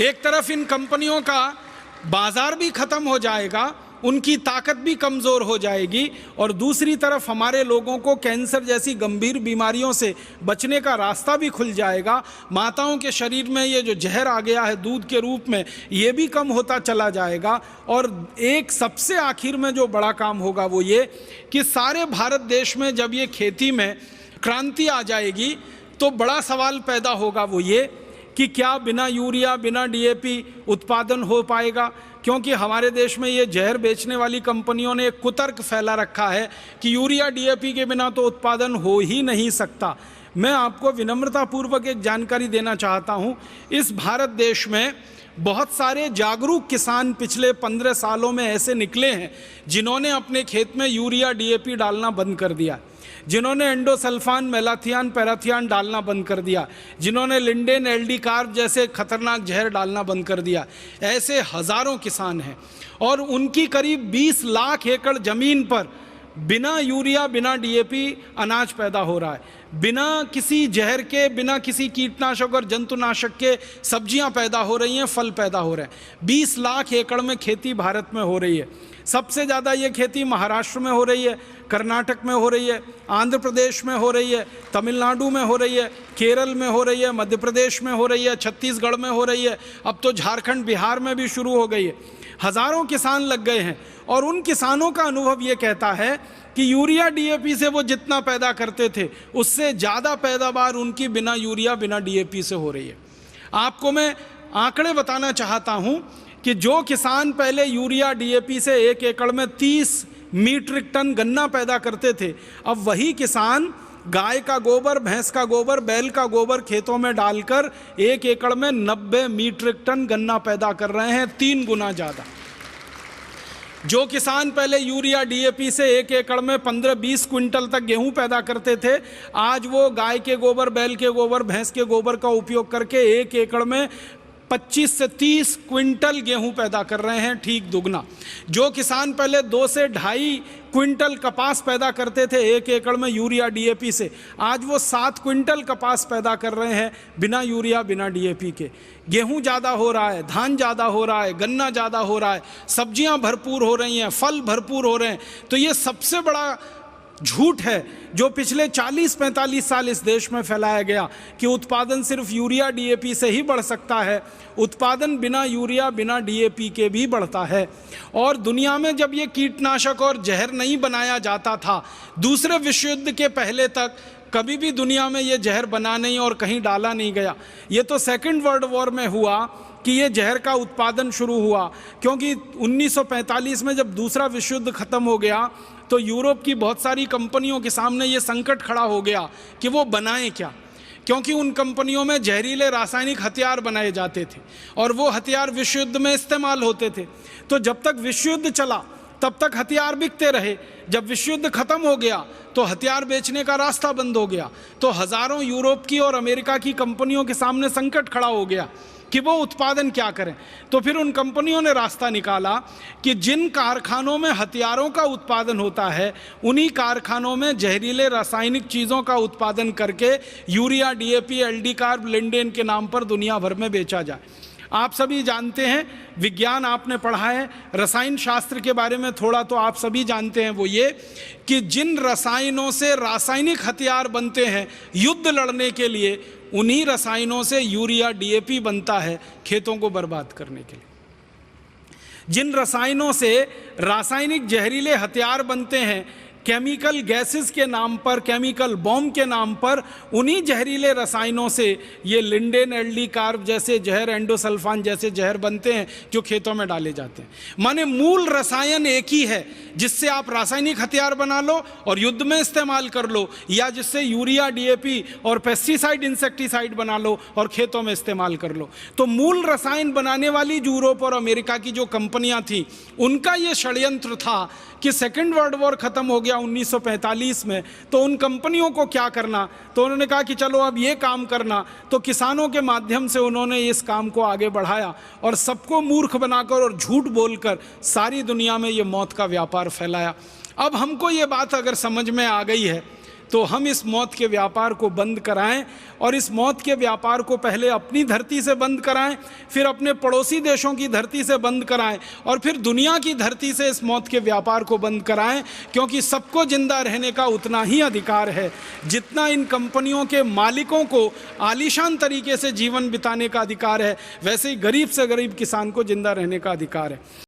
एक तरफ इन कंपनियों का बाजार भी खत्म हो जाएगा, उनकी ताकत भी कमज़ोर हो जाएगी, और दूसरी तरफ हमारे लोगों को कैंसर जैसी गंभीर बीमारियों से बचने का रास्ता भी खुल जाएगा। माताओं के शरीर में ये जो जहर आ गया है दूध के रूप में, ये भी कम होता चला जाएगा। और एक सबसे आखिर में जो बड़ा काम होगा वो ये कि सारे भारत देश में जब ये खेती में क्रांति आ जाएगी तो बड़ा सवाल पैदा होगा वो ये कि क्या बिना यूरिया बिना डीएपी उत्पादन हो पाएगा। क्योंकि हमारे देश में ये जहर बेचने वाली कंपनियों ने एक कुतर्क फैला रखा है कि यूरिया डीएपी के बिना तो उत्पादन हो ही नहीं सकता। मैं आपको विनम्रतापूर्वक एक जानकारी देना चाहता हूँ। इस भारत देश में बहुत सारे जागरूक किसान पिछले 15 सालों में ऐसे निकले हैं जिन्होंने अपने खेत में यूरिया डीएपी डालना बंद कर दिया, जिन्होंने एंडोसल्फान मेलाथियान पैराथियान डालना बंद कर दिया, जिन्होंने लिंडेन एलडी कार्ब जैसे खतरनाक जहर डालना बंद कर दिया। ऐसे हज़ारों किसान हैं और उनकी करीब 20 लाख एकड़ ज़मीन पर बिना यूरिया बिना डीएपी अनाज पैदा हो रहा है, बिना किसी जहर के, बिना किसी कीटनाशक और जंतुनाशक के सब्जियां पैदा हो रही हैं, फल पैदा हो रहे हैं। 20 लाख एकड़ में खेती भारत में हो रही है। सबसे ज़्यादा ये खेती महाराष्ट्र में हो रही है, कर्नाटक में हो रही है, आंध्र प्रदेश में हो रही है, तमिलनाडु में हो रही है, केरल में हो रही है, मध्य प्रदेश में हो रही है, छत्तीसगढ़ में हो रही है, अब तो झारखंड बिहार में भी शुरू हो गई है। हज़ारों किसान लग गए हैं और उन किसानों का अनुभव ये कहता है कि यूरिया डीएपी से वो जितना पैदा करते थे उससे ज़्यादा पैदावार उनकी बिना यूरिया बिना डीएपी से हो रही है। आपको मैं आंकड़े बताना चाहता हूँ कि जो किसान पहले यूरिया डीएपी से 1 एकड़ में 30 मीट्रिक टन गन्ना पैदा करते थे, अब वही किसान गाय का गोबर, भैंस का गोबर, बैल का गोबर खेतों में डालकर 1 एकड़ में 90 मीट्रिक टन गन्ना पैदा कर रहे हैं, 3 गुना ज़्यादा। जो किसान पहले यूरिया डीएपी से 1 एकड़ में 15-20 क्विंटल तक गेहूं पैदा करते थे, आज वो गाय के गोबर, बैल के गोबर, भैंस के गोबर का उपयोग करके 1 एकड़ में 25 से 30 क्विंटल गेहूं पैदा कर रहे हैं, ठीक दुगना। जो किसान पहले 2 से 2.5 क्विंटल कपास पैदा करते थे 1 एकड़ में यूरिया डीएपी से, आज वो 7 क्विंटल कपास पैदा कर रहे हैं बिना यूरिया बिना डीएपी के। गेहूं ज़्यादा हो रहा है, धान ज़्यादा हो रहा है, गन्ना ज़्यादा हो रहा है, सब्जियां भरपूर हो रही हैं, फल भरपूर हो रहे हैं। तो ये सबसे बड़ा झूठ है जो पिछले 40-45 साल इस देश में फैलाया गया कि उत्पादन सिर्फ यूरिया डीएपी से ही बढ़ सकता है। उत्पादन बिना यूरिया बिना डीएपी के भी बढ़ता है। और दुनिया में जब ये कीटनाशक और जहर नहीं बनाया जाता था, दूसरे विश्व युद्ध के पहले तक कभी भी दुनिया में ये जहर बना नहीं और कहीं डाला नहीं गया। ये तो सेकेंड वर्ल्ड वॉर में हुआ कि ये जहर का उत्पादन शुरू हुआ, क्योंकि 1945 में जब दूसरा विश्व युद्ध खत्म हो गया तो यूरोप की बहुत सारी कंपनियों के सामने ये संकट खड़ा हो गया कि वो बनाएं क्या, क्योंकि उन कंपनियों में जहरीले रासायनिक हथियार बनाए जाते थे और वो हथियार विश्व युद्ध में इस्तेमाल होते थे। तो जब तक विश्व युद्ध चला तब तक हथियार बिकते रहे, जब विश्व युद्ध खत्म हो गया तो हथियार बेचने का रास्ता बंद हो गया। तो हज़ारों यूरोप की और अमेरिका की कंपनियों के सामने संकट खड़ा हो गया कि वो उत्पादन क्या करें। तो फिर उन कंपनियों ने रास्ता निकाला कि जिन कारखानों में हथियारों का उत्पादन होता है उन्हीं कारखानों में जहरीले रासायनिक चीज़ों का उत्पादन करके urea DAP LD carb lindane के नाम पर दुनिया भर में बेचा जाए। आप सभी जानते हैं, विज्ञान आपने पढ़ा है, रसायन शास्त्र के बारे में थोड़ा तो आप सभी जानते हैं। वो ये कि जिन रसायनों से रासायनिक हथियार बनते हैं युद्ध लड़ने के लिए, उन्हीं रसायनों से यूरिया डीएपी बनता है खेतों को बर्बाद करने के लिए। जिन रसायनों से रासायनिक जहरीले हथियार बनते हैं केमिकल गैसेस के नाम पर, केमिकल बॉम्ब के नाम पर, उन्हीं जहरीले रसायनों से ये लिंडेन एलडी कार्ब जैसे जहर, एंडोसल्फान जैसे जहर बनते हैं जो खेतों में डाले जाते हैं। माने मूल रसायन एक ही है जिससे आप रासायनिक हथियार बना लो और युद्ध में इस्तेमाल कर लो, या जिससे यूरिया डीएपी और पेस्टिसाइड इंसेक्टिसाइड बना लो और खेतों में इस्तेमाल कर लो। तो मूल रसायन बनाने वाली यूरोप और अमेरिका की जो कंपनियां थी उनका ये षड्यंत्र था कि सेकेंड वर्ल्ड वॉर खत्म हो गया 1945 में, तो उन कंपनियों को क्या करना। तो उन्होंने कहा कि चलो अब ये काम करना। तो किसानों के माध्यम से उन्होंने इस काम को आगे बढ़ाया और सबको मूर्ख बनाकर और झूठ बोलकर सारी दुनिया में ये मौत का व्यापार फैलाया। अब हमको ये बात अगर समझ में आ गई है तो हम इस मौत के व्यापार को बंद कराएं, और इस मौत के व्यापार को पहले अपनी धरती से बंद कराएं, फिर अपने पड़ोसी देशों की धरती से बंद कराएं, और फिर दुनिया की धरती से इस मौत के व्यापार को बंद कराएं। क्योंकि सबको जिंदा रहने का उतना ही अधिकार है जितना इन कंपनियों के मालिकों को आलीशान तरीके से जीवन बिताने का अधिकार है, वैसे ही गरीब से गरीब किसान को जिंदा रहने का अधिकार है।